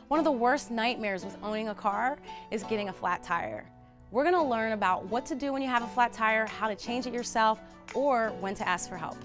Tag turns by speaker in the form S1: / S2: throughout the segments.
S1: One of the worst nightmares with owning a car is getting a flat tire. We're going to learn about what to do when you have a flat tire, how to change it yourself, or when to ask for help.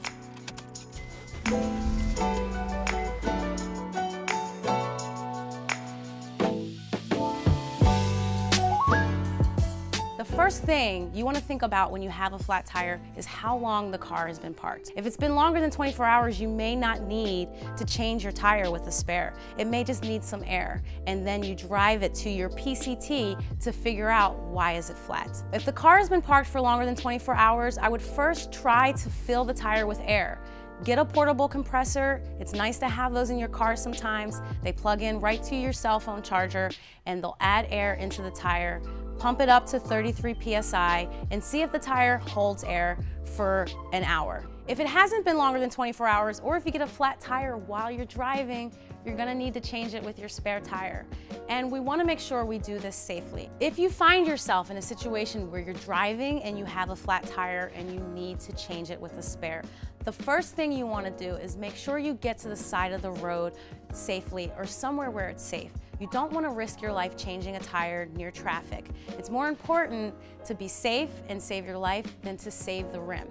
S1: The first thing you want to think about when you have a flat tire is how long the car has been parked. If it's been longer than 24 hours, you may not need to change your tire with a spare. It may just need some air, and then you drive it to your PCT to figure out why is it flat. If the car has been parked for longer than 24 hours, I would first try to fill the tire with air. Get a portable compressor. It's nice to have those in your car sometimes. They plug in right to your cell phone charger, and they'll add air into the tire. Pump it up to 33 PSI and see if the tire holds air for an hour. If it hasn't been longer than 24 hours, or if you get a flat tire while you're driving, you're gonna need to change it with your spare tire. And we wanna make sure we do this safely. If you find yourself in a situation where you're driving and you have a flat tire and you need to change it with a spare, the first thing you wanna do is make sure you get to the side of the road safely or somewhere where it's safe. You don't want to risk your life changing a tire near traffic. It's more important to be safe and save your life than to save the rim.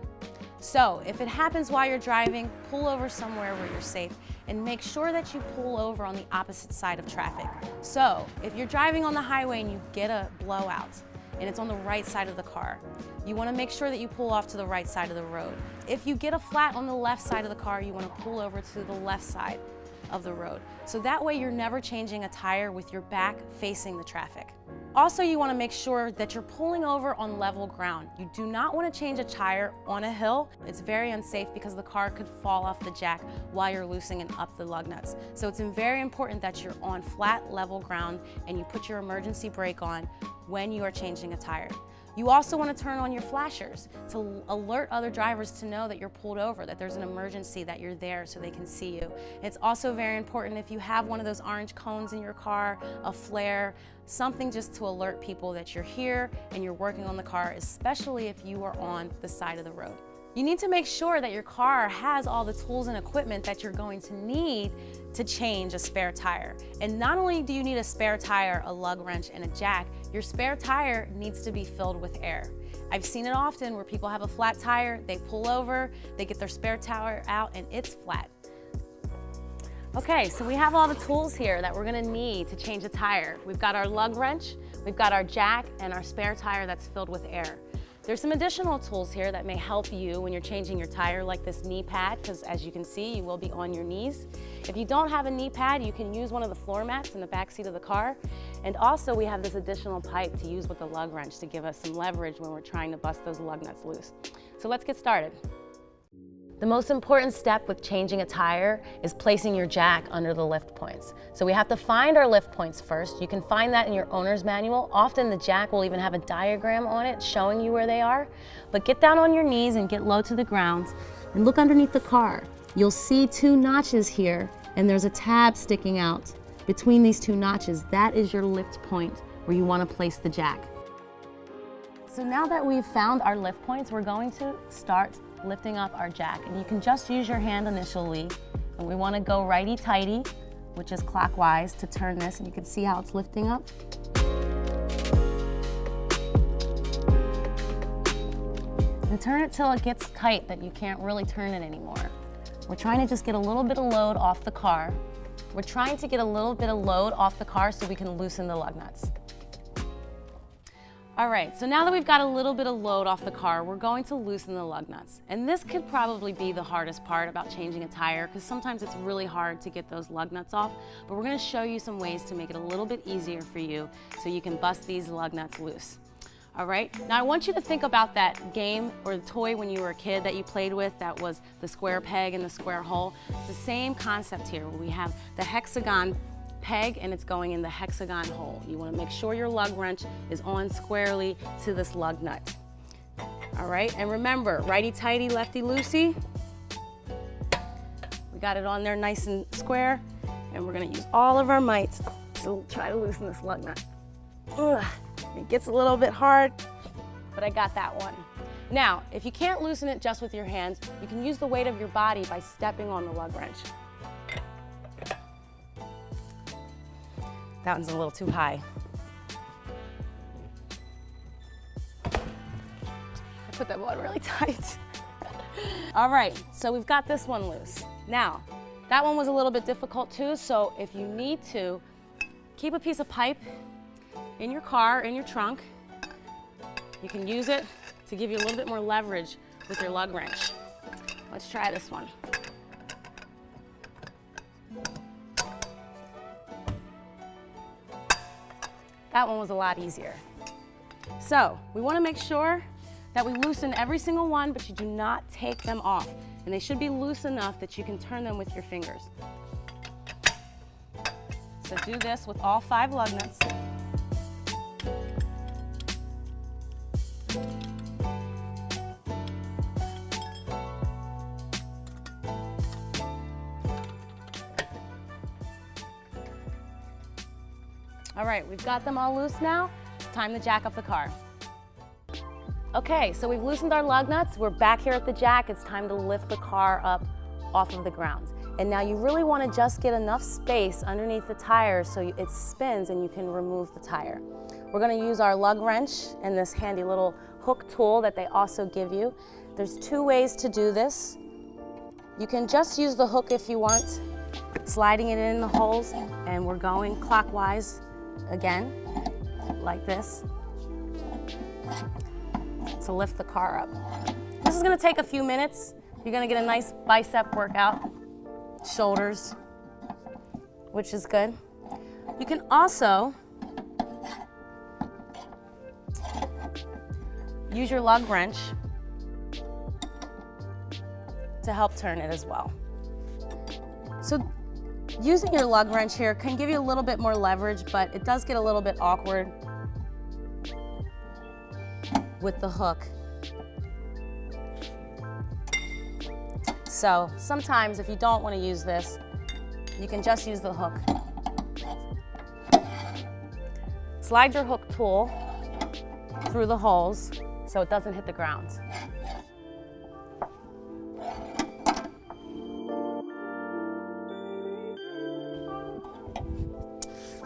S1: So if it happens while you're driving, pull over somewhere where you're safe and make sure that you pull over on the opposite side of traffic. So if you're driving on the highway and you get a blowout and it's on the right side of the car, you want to make sure that you pull off to the right side of the road. If you get a flat on the left side of the car, you want to pull over to the left side of the road. So that way you're never changing a tire with your back facing the traffic. Also, you want to make sure that you're pulling over on level ground. You do not want to change a tire on a hill. It's very unsafe because the car could fall off the jack while you're loosening up the lug nuts. So it's very important that you're on flat level ground and you put your emergency brake on when you are changing a tire. You also want to turn on your flashers to alert other drivers to know that you're pulled over, that there's an emergency, that you're there so they can see you. It's also very important if you have one of those orange cones in your car, a flare, something just to alert people that you're here and you're working on the car, especially if you are on the side of the road. You need to make sure that your car has all the tools and equipment that you're going to need to change a spare tire. And not only do you need a spare tire, a lug wrench, and a jack, your spare tire needs to be filled with air. I've seen it often where people have a flat tire, they pull over, they get their spare tire out, and it's flat. Okay, so we have all the tools here that we're gonna need to change a tire. We've got our lug wrench, we've got our jack, and our spare tire that's filled with air. There's some additional tools here that may help you when you're changing your tire, like this knee pad, because as you can see, you will be on your knees. If you don't have a knee pad, you can use one of the floor mats in the back seat of the car. And also we have this additional pipe to use with the lug wrench to give us some leverage when we're trying to bust those lug nuts loose. So let's get started. The most important step with changing a tire is placing your jack under the lift points. So we have to find our lift points first. You can find that in your owner's manual. Often the jack will even have a diagram on it showing you where they are. But get down on your knees and get low to the ground and look underneath the car. You'll see two notches here and there's a tab sticking out between these two notches. That is your lift point where you want to place the jack. So now that we've found our lift points, we're going to start lifting up our jack. And you can just use your hand initially. And we want to go righty-tighty, which is clockwise, to turn this. And you can see how it's lifting up. And turn it till it gets tight that you can't really turn it anymore. We're trying to just get a little bit of load off the car. We're trying to get a little bit of load off the car so we can loosen the lug nuts. All right, so now that we've got a little bit of load off the car, we're going to loosen the lug nuts. And this could probably be the hardest part about changing a tire, because sometimes it's really hard to get those lug nuts off, but we're gonna show you some ways to make it a little bit easier for you so you can bust these lug nuts loose. All right, now I want you to think about that game or the toy when you were a kid that you played with that was the square peg and the square hole. It's the same concept here, where we have the hexagon peg and it's going in the hexagon hole. You want to make sure your lug wrench is on squarely to this lug nut. All right, and remember, righty-tighty, lefty-loosey. We got it on there nice and square, and we're going to use all of our might to try to loosen this lug nut. Ugh, it gets a little bit hard, but I got that one. Now, if you can't loosen it just with your hands, you can use the weight of your body by stepping on the lug wrench. That one's a little too high. I put that one really tight. All right, so we've got this one loose. Now, that one was a little bit difficult too, so if you need to, keep a piece of pipe in your car, in your trunk. You can use it to give you a little bit more leverage with your lug wrench. Let's try this one. That one was a lot easier. So we want to make sure that we loosen every single one, but you do not take them off. And they should be loose enough that you can turn them with your fingers. So do this with all 5 lug nuts. All right, we've got them all loose now. It's time to jack up the car. Okay, so we've loosened our lug nuts. We're back here at the jack. It's time to lift the car up off of the ground. And now you really want to just get enough space underneath the tire so it spins and you can remove the tire. We're going to use our lug wrench and this handy little hook tool that they also give you. There's 2 ways to do this. You can just use the hook if you want, sliding it in the holes, and we're going clockwise again, like this, to lift the car up. This is going to take a few minutes. You're going to get a nice bicep workout, shoulders, which is good. You can also use your lug wrench to help turn it as well. So using your lug wrench here can give you a little bit more leverage, but it does get a little bit awkward with the hook. So sometimes if you don't want to use this, you can just use the hook. Slide your hook tool through the holes so it doesn't hit the ground.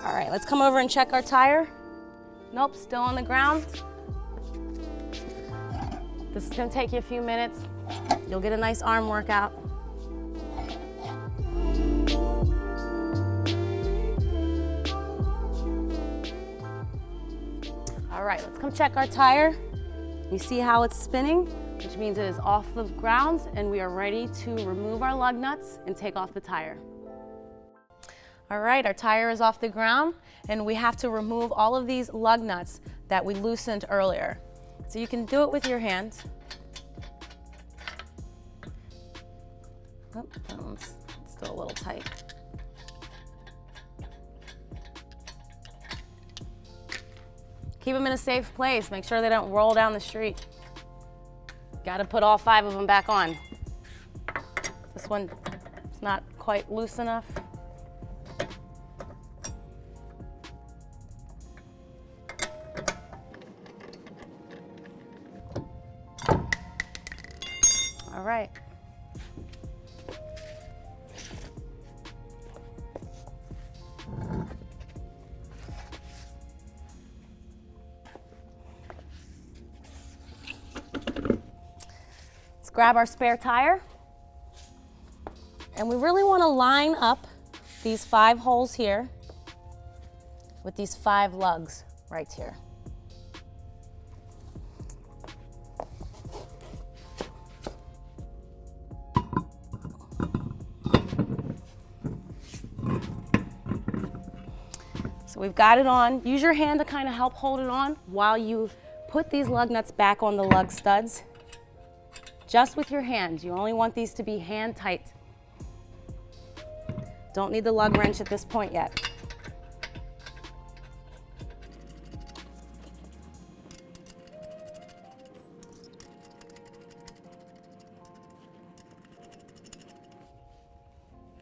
S1: All right, let's come over and check our tire. Nope, still on the ground. This is gonna take you a few minutes. You'll get a nice arm workout. All right, let's come check our tire. You see how it's spinning, which means it is off the ground and we are ready to remove our lug nuts and take off the tire. All right, our tire is off the ground and we have to remove all of these lug nuts that we loosened earlier. So you can do it with your hand. Oh, that one's still a little tight. Keep them in a safe place. Make sure they don't roll down the street. Got to put all 5 of them back on. This one is not quite loose enough. All right. Let's grab our spare tire. And we really want to line up these 5 holes here with these 5 lugs right here. So we've got it on. Use your hand to kind of help hold it on while you put these lug nuts back on the lug studs. Just with your hand. You only want these to be hand tight. Don't need the lug wrench at this point yet.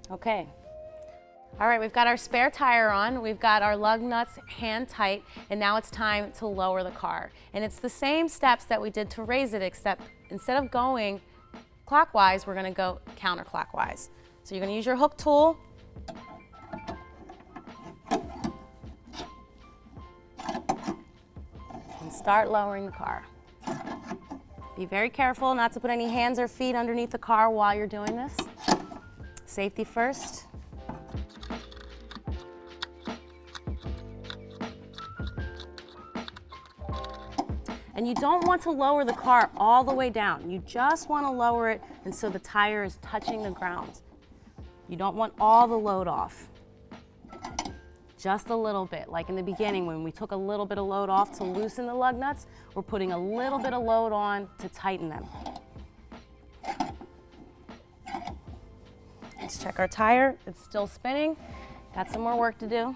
S1: Okay. All right, we've got our spare tire on, we've got our lug nuts hand tight, and now it's time to lower the car. And it's the same steps that we did to raise it, except instead of going clockwise, we're gonna go counterclockwise. So you're gonna use your hook tool, and start lowering the car. Be very careful not to put any hands or feet underneath the car while you're doing this. Safety first. And you don't want to lower the car all the way down. You just want to lower it and so the tire is touching the ground. You don't want all the load off. Just a little bit, like in the beginning when we took a little bit of load off to loosen the lug nuts, we're putting a little bit of load on to tighten them. Let's check our tire. It's still spinning. Got some more work to do.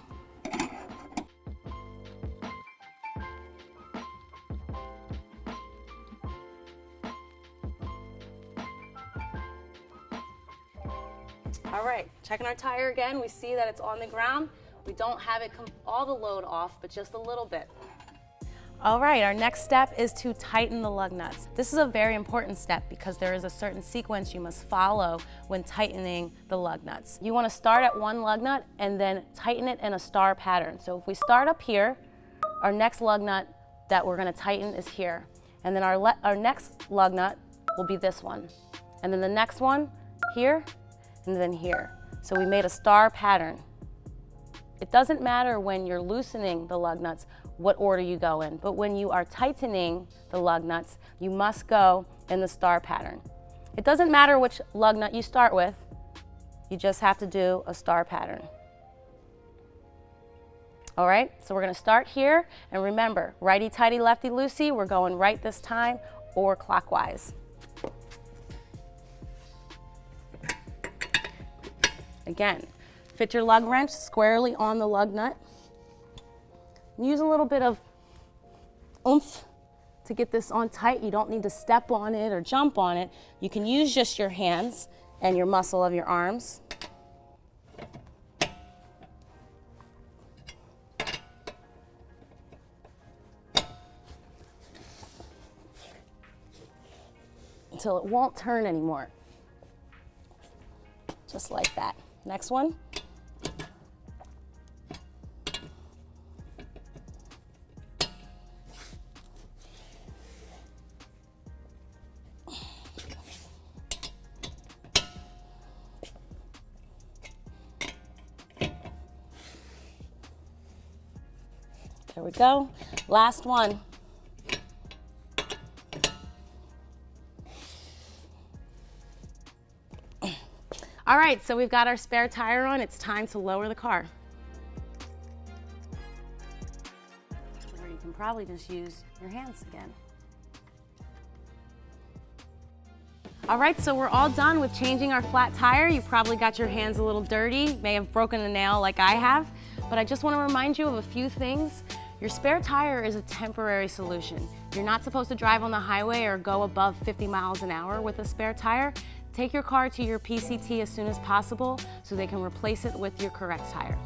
S1: All right, checking our tire again. We see that it's on the ground. We don't have it all the load off, but just a little bit. All right, our next step is to tighten the lug nuts. This is a very important step because there is a certain sequence you must follow when tightening the lug nuts. You want to start at one lug nut and then tighten it in a star pattern. So if we start up here, our next lug nut that we're going to tighten is here. And then our next lug nut will be this one. And then the next one here, and then here. So we made a star pattern. It doesn't matter when you're loosening the lug nuts what order you go in, but when you are tightening the lug nuts, you must go in the star pattern. It doesn't matter which lug nut you start with, you just have to do a star pattern. All right, so we're gonna start here, and remember, righty-tighty, lefty-loosey, we're going right this time or clockwise. Again, fit your lug wrench squarely on the lug nut. Use a little bit of oomph to get this on tight. You don't need to step on it or jump on it. You can use just your hands and your muscle of your arms. Until it won't turn anymore. Just like that. Next one. There we go. Last one. All right, so we've got our spare tire on. It's time to lower the car. Or you can probably just use your hands again. All right, so we're all done with changing our flat tire. You probably got your hands a little dirty, may have broken a nail like I have, but I just want to remind you of a few things. Your spare tire is a temporary solution. You're not supposed to drive on the highway or go above 50 miles an hour with a spare tire. Take your car to your PCT as soon as possible so they can replace it with your correct tire.